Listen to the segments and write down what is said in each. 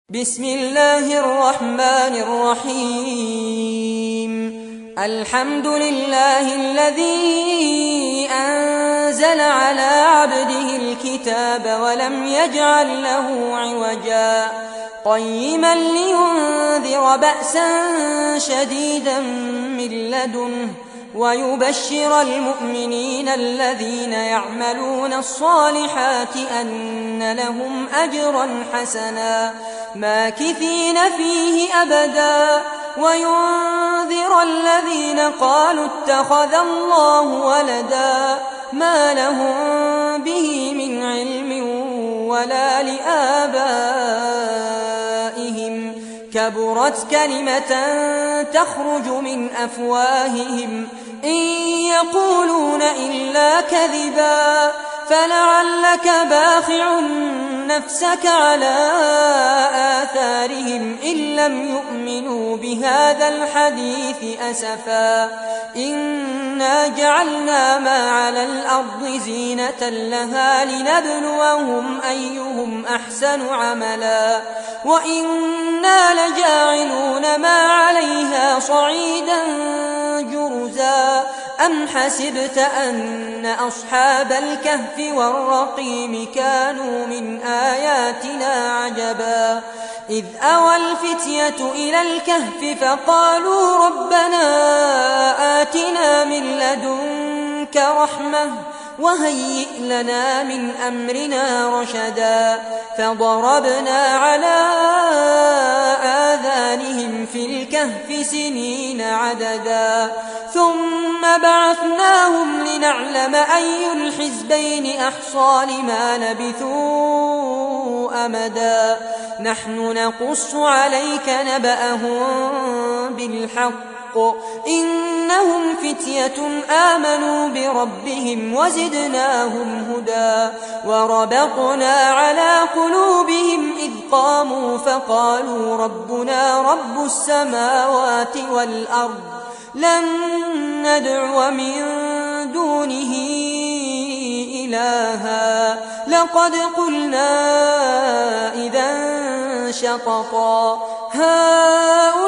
بسم الله الرحمن الرحيم. الحمد لله الذي أنزل على عبده الكتاب ولم يجعل له عوجا قيما لينذر بأسا شديدا من لدنه ويبشر المؤمنين الذين يعملون الصالحات أن لهم أجرا حسنا ماكثين فيه أبدا وينذر الذين قالوا اتخذ الله ولدا ما لهم به من علم ولا لآبائهم كبرت كلمة تخرج من أفواههم إن يقولون إلا كذبا فلعلك باخع نفسك على آثارهم إن لم يؤمنوا بهذا الحديث أسفا إنا جعلنا ما على الأرض زينة لها لنبلوهم أيهم أحسن عملا وإنا لجاعلون ما عليها صعيدا جرزا أم حسبت أن أصحاب الكهف والرقيم كانوا من آياتنا عجبا إذ أوى الفتية إلى الكهف فقالوا ربنا آتنا من لدنك رحمة وهيئ لنا من أمرنا رشدا فضربنا على آذانهم في الكهف سنين عددا ثم بعثناهم لنعلم أي الحزبين أحصى لما لبثوا أمدا نحن نقص عليك نبأهم بالحق إنهم فتية آمنوا بربهم وزدناهم هدى وربطنا على قلوبهم إذ قاموا فقالوا ربنا رب السماوات والأرض لن ندعو من دونه إلها لقد قلنا إذا شططا هؤلاء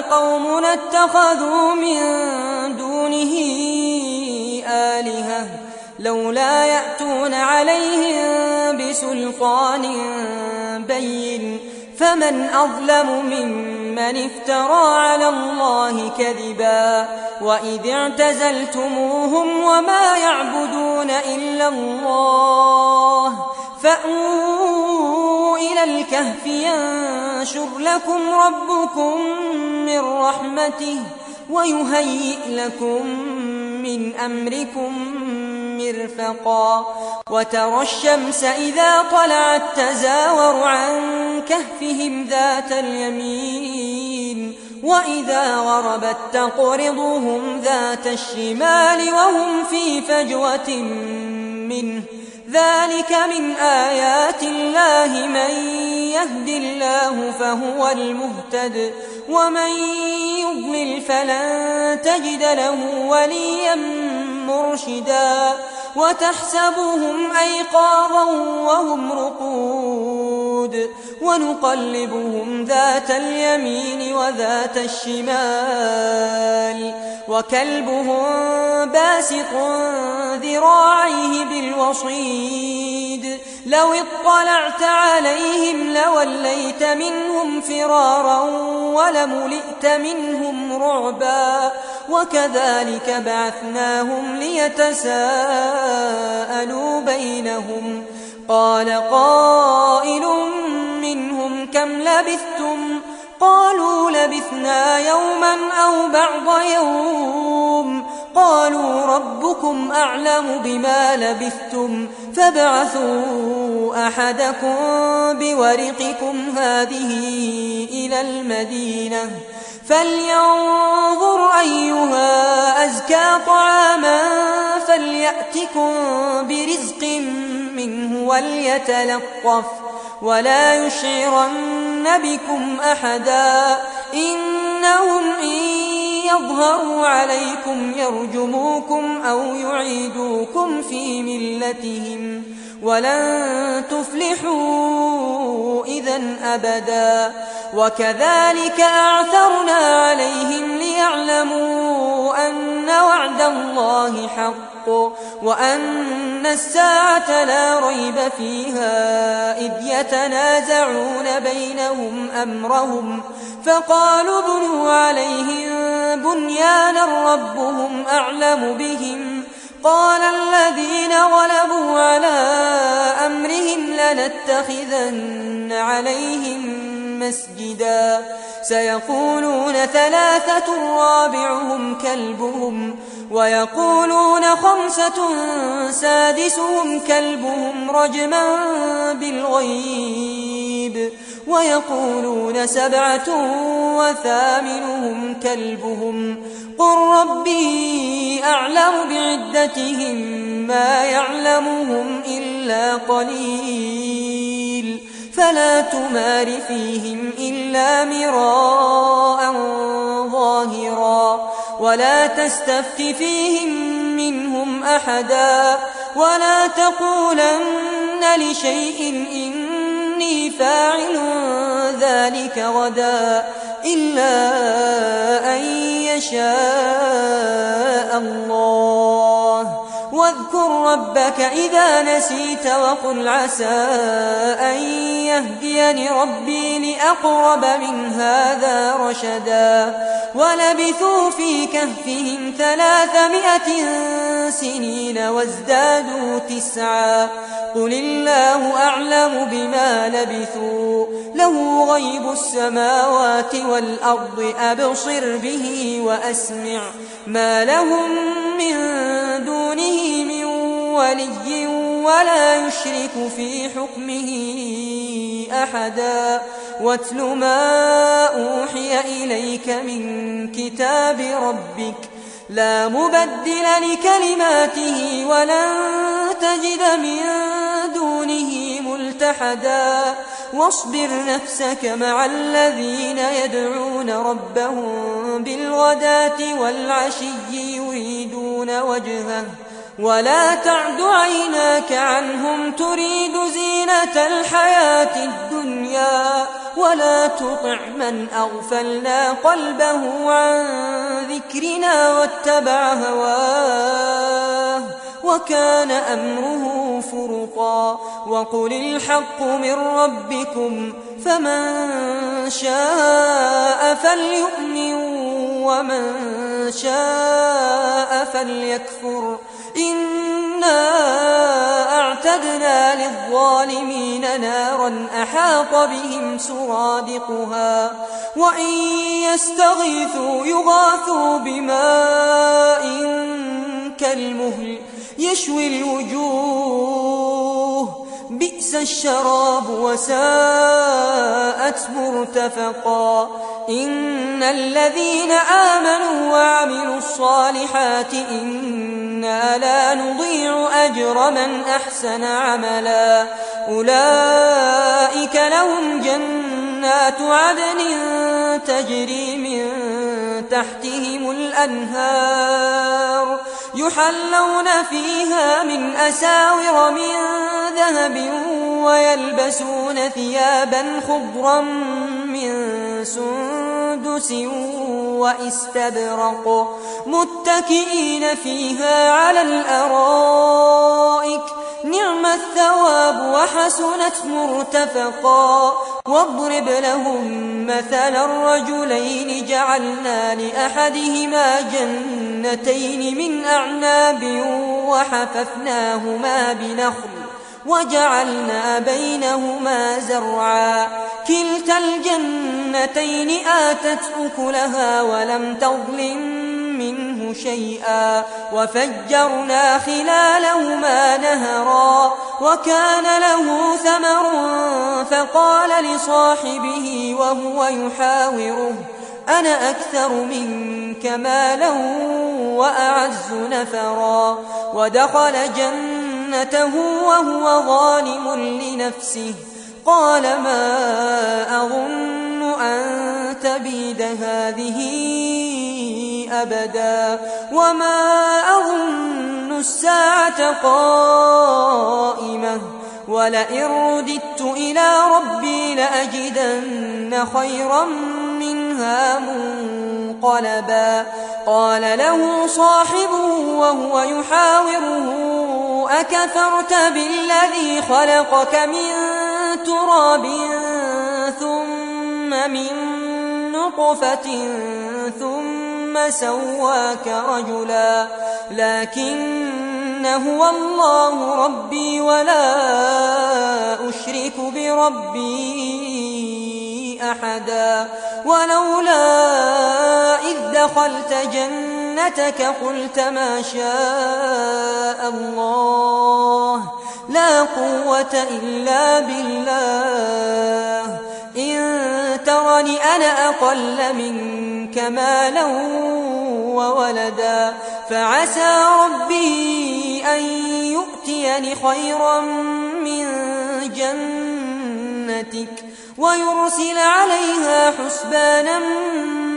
قومنا اتخذوا من دونه آلهة لولا يأتون عليهم بسلطان بين فمن أظلم ممن افترى على الله كذبا وإذ اعتزلتموهم وما يعبدون إلا الله فأووا إلى الكهف ينشر لكم ربكم من رحمته ويهيئ لكم من أمركم مرفقا وترى الشمس إذا طلعت تزاور عن كهفهم ذات اليمين وإذا غربت تقرضهم ذات الشمال وهم في فجوة منه ذلك من آيات الله من يهد الله فهو المهتد ومن يضلل فلن تجد له وليا مرشدا وتحسبهم أيقاظا وهم رقود ونقلبهم ذات اليمين وذات الشمال وكلبهم باسط ذراعيه بالوصيد لو اطلعت عليهم لوليت منهم فرارا ولملئت منهم رعبا وكذلك بعثناهم ليتساءلوا بينهم قال قائل منهم كم لبثتم قالوا لبثنا يوما أو بعض يوم قالوا ربكم أعلم بما لبثتم فابعثوا أحدكم بورقكم هذه إلى المدينة فلينظر أيها أزكى طعاما فليأتكم برزق منه وليتلطف ولا يشعرن بكم أحدا إنهم إن يظهروا عليكم يرجموكم أو يعيدوكم في ملتهم ولن تفلحوا إذا أبدا. وكذلك أعثرنا عليهم ليعلموا أن وعد الله حق وأن الساعة لا ريب فيها إذ يتنازعون بينهم أمرهم فقالوا ابنوا عليهم بنيانا ربهم أعلم بهم قال الذين غلبوا على أمرهم لنتخذن عليهم مسجدا سيقولون ثلاثة رابعهم كلبهم ويقولون خمسة سادسهم كلبهم رجما بالغيب ويقولون سبعة وثامنهم كلبهم قل ربي أعلم بعدتهم ما يعلمهم إلا قليل فلا تمار فيهم إلا مراء ظاهرا ولا تستفت فيهم منهم أحدا ولا تقولن لشيء إني فاعل ذلك غدا إلا أن يشاء الله واذكر ربك إذا نسيت وقل عسى أن يهديني ربي لأقرب من هذا رشدا ولبثوا في كهفهم 300 سنين وازدادوا 9 قل الله أعلم بما لبثوا له غيب السماوات والأرض أبصر به وأسمع ما لهم من دونه من ولي ولا يشرك في حكمه أحدا واتل ما أوحي إليك من كتاب ربك لا مبدل لكلماته ولن تجد من دونه ملتحدا واصبر نفسك مع الذين يدعون ربهم بالغداة والعشي يريدون وجهه ولا تعد عيناك عنهم تريد زينة الحياة الدنيا ولا تطع من أغفلنا قلبه عن ذكرنا واتبع هواه وكان أمره فرطا وقل الحق من ربكم فمن شاء فليؤمن ومن شاء فليكفر إنا أعتدنا للظالمين نارا أحاط بهم سرادقها وإن يستغيثوا يغاثوا بماء كالمهل يشوي الوجوه بئس الشراب وساءت مرتفقا إن الذين آمنوا وعملوا الصالحات إنا لا نضيع أجر من أحسن عملا أولئك لهم جنات عدن تجري من تحتهم الأنهار يحلون فيها من أساور من ذهب ويلبسون ثيابا خضرا من سندس وإستبرق متكئين فيها على الأرائك نعم الثواب وحسنت مرتفقا واضرب لهم مثل الرجلين جعلنا لأحدهما جنتين من أعناب وحففناهما بنخل وجعلنا بينهما زرعا كلتا الجنتين آتت أكلها ولم تظلم منه شيئا وفجرنا خلالهما نهرا وكان له ثمر فقال لصاحبه وهو يحاوره أنا أكثر منك مالا وأعز نفرا ودخل جنته وهو ظالم لنفسه قال ما أظن أن تبيد هذه أبدا وما أظن الساعة قائمة ولئن رددت إلى ربي لأجدن خيرا منها منقلبا قال له صاحبه وهو يحاوره أكفرت بالذي خلقك من تراب ثم من نطفة ثم سواك رجلا لكن هو الله ربي ولا أشرك بربي أحدا ولولا إذ دخلت جنتك قلت ما شاء الله لا قوة إلا بالله إن ترني أنا أقل منك مالا وولدا فعسى ربي أن يؤتيني خيرا من جنتك ويرسل عليها حسبانا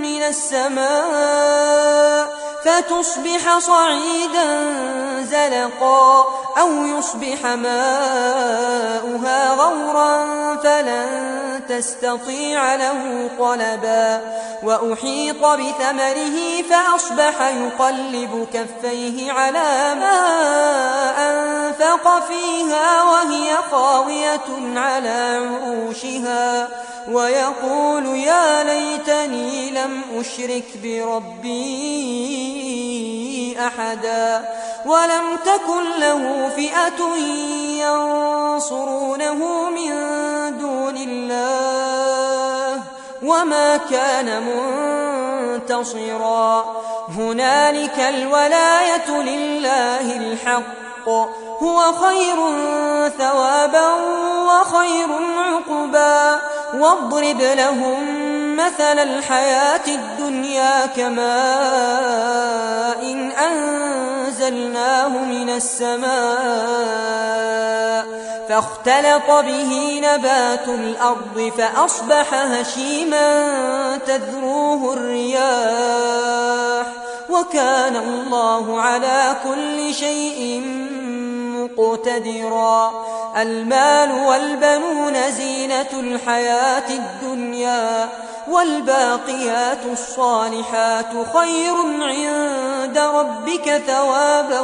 من السماء فتصبح صعيدا زلقا أو يصبح ماؤها غورا فلن تستطيع له طلبا وأحيط بثمره فأصبح يقلب كفيه على ما أنفق فيها وهي خاوية على عروشها ويقول يا ليتني لم أشرك بربي أحدا ولم تكن له فئة ينصرونه من دون الله وما كان منتصرا هنالك الولاية لله الحق هو خير ثوابا وخير عقبا واضرب لهم مثل الحياة الدنيا كماء إن أنزلناه من السماء فاختلط به نبات الأرض فأصبح هشيما تذروه الرياح وكان الله على كل شيء مقتدرا المال والبنون زينة الحياة الدنيا والباقيات الصالحات خير عند ربك ثوابا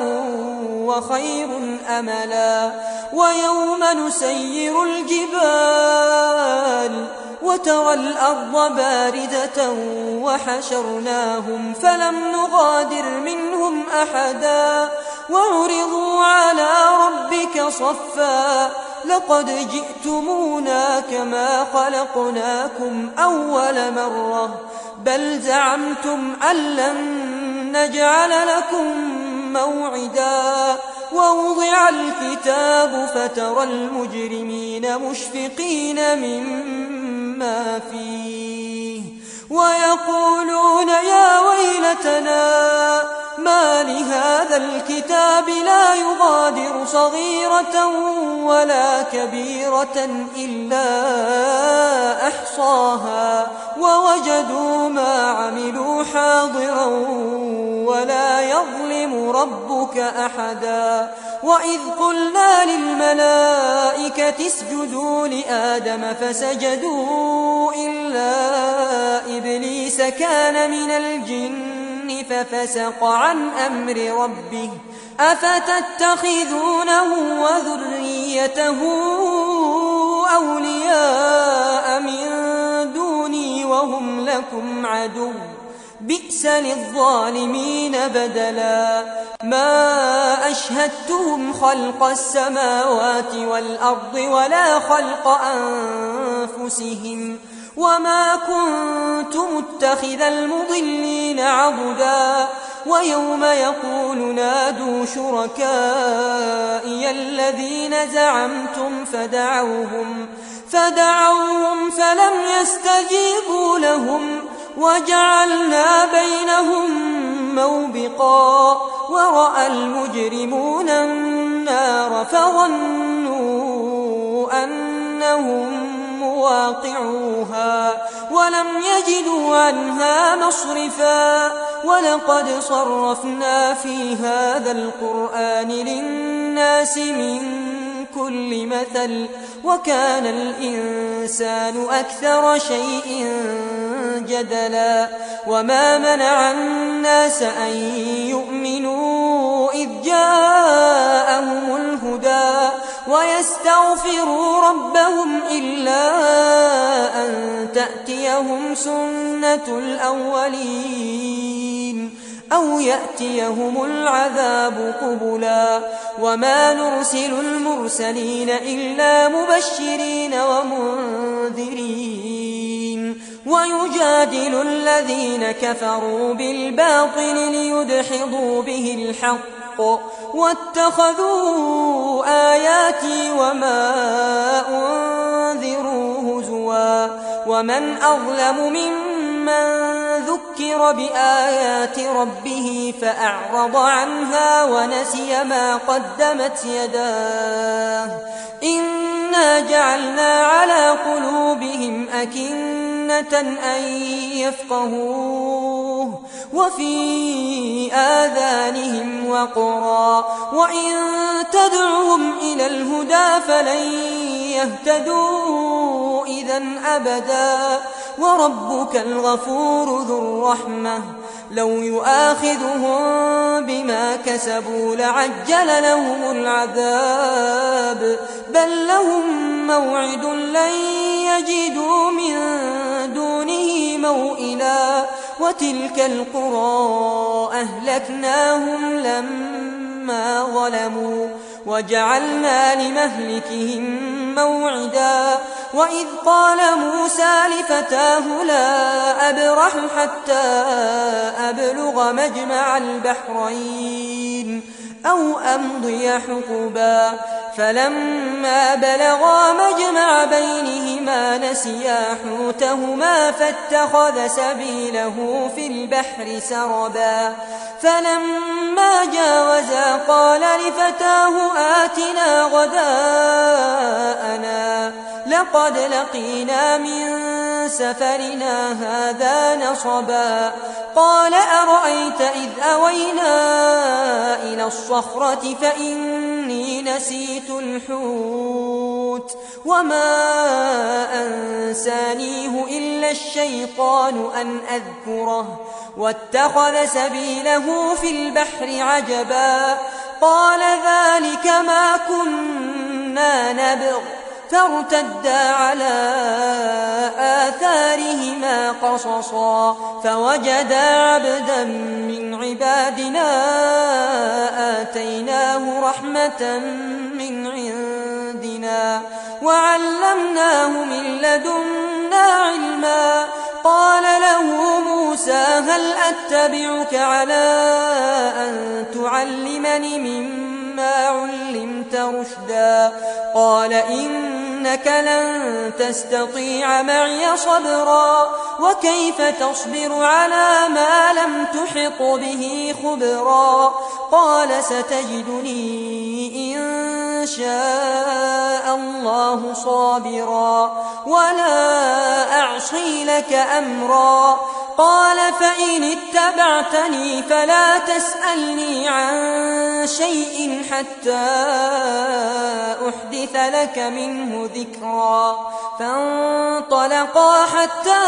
وخير أملا ويوم نسير الجبال وترى الأرض باردة وحشرناهم فلم نغادر منهم أحدا وعرضوا على ربك صفا لقد جئتمونا كما خلقناكم أول مرة بل زعمتم أن لن نجعل لكم موعدا ووضع الكتاب فترى المجرمين مشفقين مما فيه ويقولون يا ويلتنا ما لهذا الكتاب لا يغادر صغيرة ولا كبيرة إلا أحصاها ووجدوا ما عملوا حاضرا ولا يظلم ربك أحدا وإذ قلنا للملائكة اسجدوا لآدم فسجدوا إلا إبليس كان من الجن ففسق عن أمر ربه أفتتخذونه وذريته أولياء من دوني وهم لكم عدو بئس للظالمين بدلا ما أشهدتهم خلق السماوات والأرض ولا خلق أنفسهم وما كنت متخذ المضلين عضدا ويوم يقول نادوا شركائي الذين زعمتم فدعوهم فلم يستجيبوا لهم وجعلنا بينهم موبقا ورأى المجرمون النار فظنوا أنهم مواقعوها ولم يجدوا عنها مصرفا ولقد صرفنا في هذا القرآن للناس من كل مثل وكان الإنسان أكثر شيء جدلا وما منع الناس أن يؤمنوا إذ جاءهم الهدى ويستغفروا ربهم إلا أن تأتيهم سنة الأولين أو يأتيهم العذاب قبلا وما نرسل المرسلين إلا مبشرين ومنذرين ويجادل الذين كفروا بالباطل ليدحضوا به الحق واتخذوا آياتي وما أنذروا هزوا ومن أظلم ممن ذكر بآيات ربه فأعرض عنها ونسي ما قدمت يداه إنا جعلنا على قلوبهم أكنة أن يفقهوه وفي آذانهم وقرا وإن تدعهم إلى الهدى فلن يهتدوا إذا أبدا وربك الغفور ذو الرحمة لو يؤاخذهم بما كسبوا لعجل لهم العذاب بل لهم موعد لن يجدوا من دونه موئلا وتلك القرى أهلكناهم لما ظلموا وجعلنا لمهلكهم موعدا وإذ قال موسى لفتاه لا أبرح حتى أبلغ مجمع البحرين أو أمضي حقبا فلما بلغا مجمع بينهما نسيا حوتهما فاتخذ سبيله في البحر سربا فلما جاوزا قال لفتاه آتنا غداءنا لقد لقينا من سفرنا هذا نصبا قال أرأيت إذ أوينا إلى الصخرة فإني نسيت الحوت وما أنسانيه إلا الشيطان أن أذكره واتخذ سبيله في البحر عجبا قال ذلك ما كنا نبغ فارتدا على آثارهما قصصا فوجدا عبدا من عبادنا آتيناه رحمة من عندنا وعلمناه من لدنا علما قال له موسى هل أتبعك على أن تعلمني مما علمت رشدا قال إنك لن تستطيع معي صبرا وكيف تصبر على ما لم تحط به خبرا قال ستجدني إن شاء الله صابرا ولا أعصي لك أمرا قال فإن اتبعتني فلا تسألني عن شيء حتى أحدث لك منه ذكرا فانطلقا حتى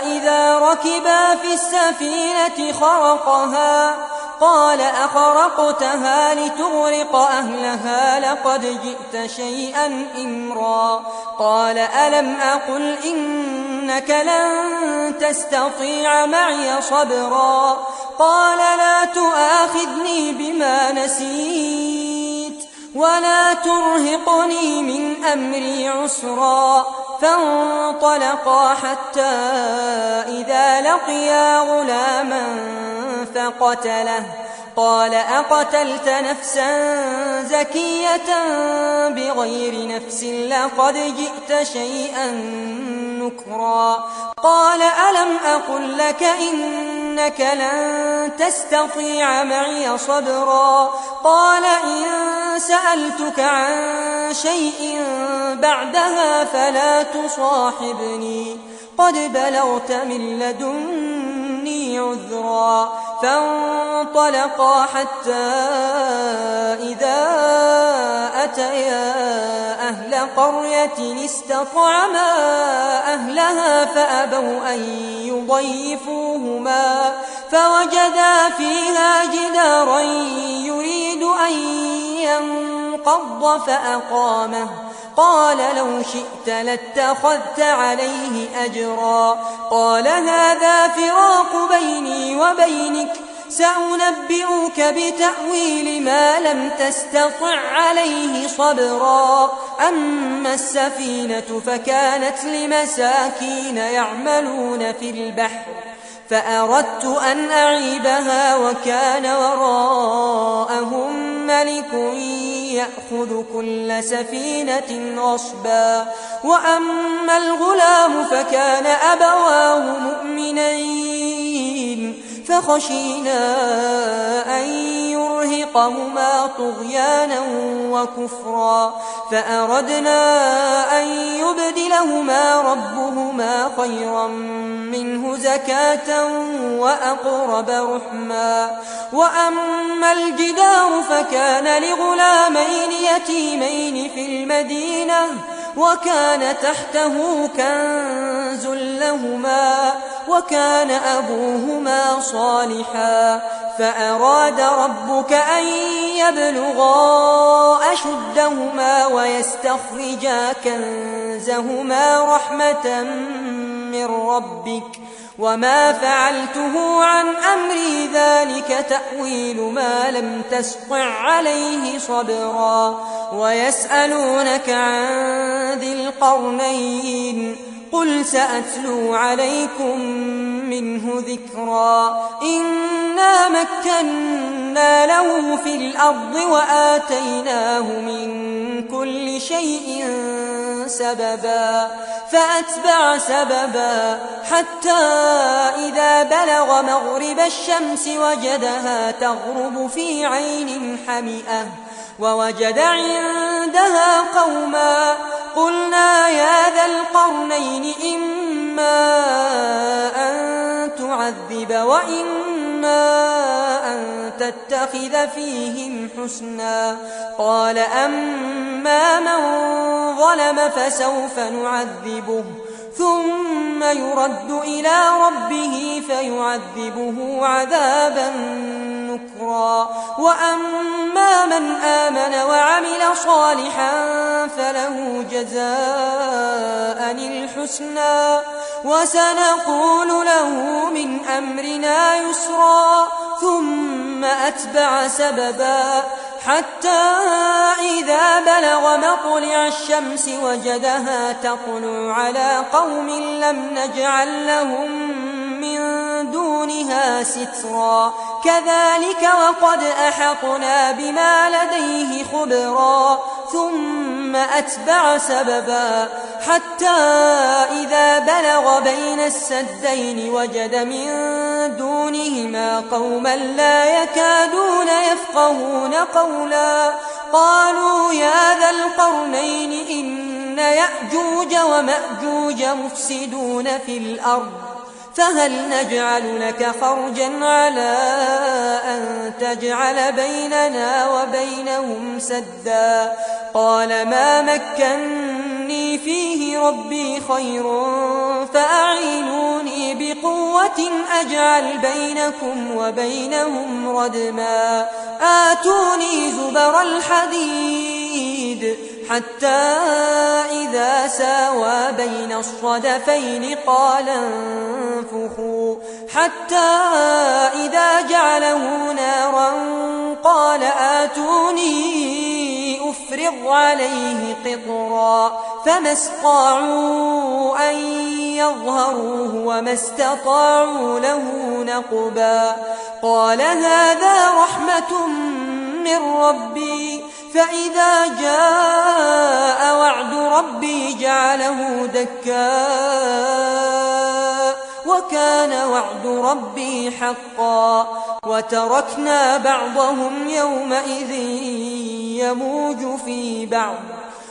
إذا ركبا في السفينة خرقها قال أخرقتها لتغرق أهلها لقد جئت شيئا إمرا قال ألم أقل إنك لن تستطيع معي صبرا قال لا تؤاخذني بما نسيت ولا ترهقني من أمري عسرا فانطلقا حتى إذا لقيا غلاما فقتله قال أقتلت نفسا زكية بغير نفس لقد جئت شيئا نكرا قال ألم أقل لك إنك لن تستطيع معي صبرا قال إن سألتك عن شيء بعدها فلا تصاحبني قد بلغت من لدني عذرا فانطلقا حتى إذا أتيا أهل قرية استطعما أهلها فأبوا أن يضيفوهما فوجدا فيها جدارا يريد أن ينقض فأقامه قال لو شئت لاتخذت عليه أجرا قال هذا فراق بيني وبينك سأنبئك بتأويل ما لم تستطع عليه صبرا أما السفينة فكانت لمساكين يعملون في البحر فأردت أن أعيبها وكان وراءهم ملك يأخذ كل سفينة غصبا وأما الغلام فكان أبواه مؤمنين فخشينا أن يرهقهما طغيانا وكفرا فأردنا أن يبدلهما ربهما خيرا منه زكاة وأقرب رحما وأما الجدار فكان لغلامين يتيمين في المدينة وكان تحته كنز لهما وكان أبوهما صالحا فأراد ربك أن يبلغا أشدهما ويستخرجا كنزهما رحمة من ربك وما فعلته عن أمري ذلك تأويل ما لم تسطع عليه صبرا ويسألونك عن ذي القرنين قل سأتلو عليكم منه ذكرا إنا مكنا له في الأرض وآتيناه من كل شيء سببا فأتبع سببا حتى إذا بلغ مغرب الشمس وجدها تغرب في عين حمئة ووجد عندها قوما قلنا يا ذا القرنين إما أن تعذب وإما أن تتخذ فيهم حسنا قال أما من ظلم فسوف نعذبه ثم يرد إلى ربه فيعذبه عذابا نكرا وأما من آمن وعمل صالحا فله جزاء الحسنى وسنقول له من أمرنا يسرا ثم أتبع سببا حتى إذا بلغ مطلع الشمس وجدها تطلع على قوم لم نجعل لهم من دونها سترا كذلك وقد أحطنا بما لديه خبرا ثم أتبع سببا حتى إذا بلغ بين السدين وجد من دونهما قوما لا يكادون يفقهون قولا قالوا يا ذا القرنين إن يأجوج ومأجوج مفسدون في الأرض فهل نجعل لك خرجا على أن تجعل بيننا وبينهم سدا قال ما مكني فيه ربي خير فأعينوني بقوة أجعل بينكم وبينهم ردما آتوني زبر الحديد حتى إذا ساوى بين الصدفين قال انفخوا حتى إذا جعله نارا قال آتوني أفرغ عليه قطرا فما استطاعوا أن يظهروه وما استطاعوا له نقبا قال هذا رحمة من ربي فإذا جاء وعد ربي جعله دكا وكان وعد ربي حقا وتركنا بعضهم يومئذ يموج في بعض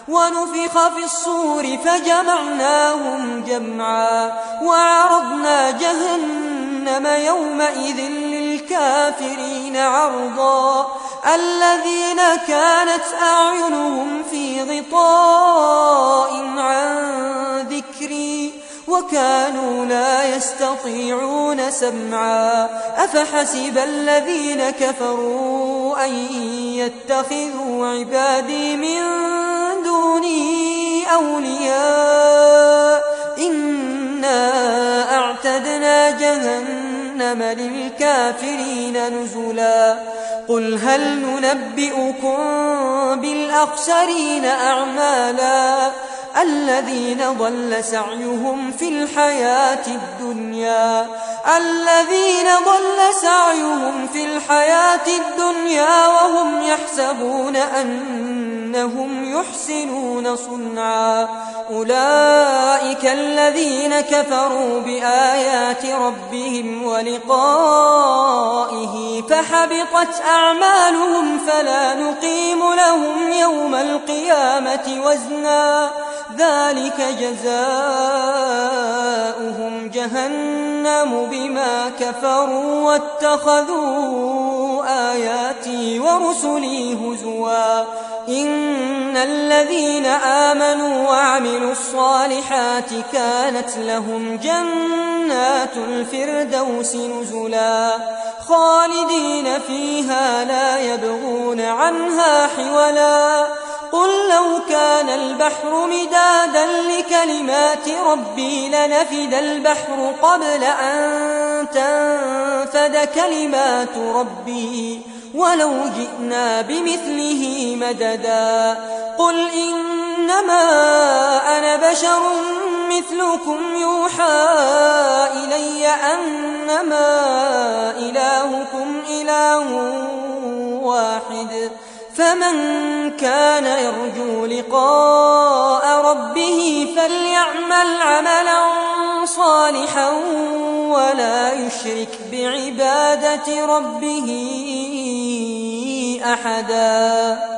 ونفخ في الصور فجمعناهم جمعا وعرضنا جهنم جهنم يومئذ للكافرين عرضا الذين كانت أعينهم في غطاء عن ذكري وكانوا لا يستطيعون سمعا أفحسب الذين كفروا أن يتخذوا عبادي من دوني أولياء إنا أعتدنا جهنم للكافرين نزلا قل هل ننبئكم بالأخسرين أعمالا الذين ضل سعيهم في الحياة الدنيا وهم يحسبون أنهم يحسنون صنعا أولئك الذين كفروا بآيات ربهم ولقائه فحبطت أعمالهم فلا نقيم لهم يوم القيامة وزنا ذلك جزاؤهم جهنم بما كفروا واتخذوا آياتي ورسلي هزوا إن الذين آمنوا وعملوا الصالحات كانت لهم جنات الفردوس نزلا خالدين فيها لا يبغون عنها حولا قل لو كان البحر مدادا لكلمات ربي لنفد البحر قبل أن تنفد كلمات ربي ولو جئنا بمثله مددا قل إنما أنا بشر مثلكم يوحى إلي أنما إلهكم إله واحد فمن كان يرجو لقاء ربه فليعمل عملا صالحا ولا يشرك بعبادة ربه أحدا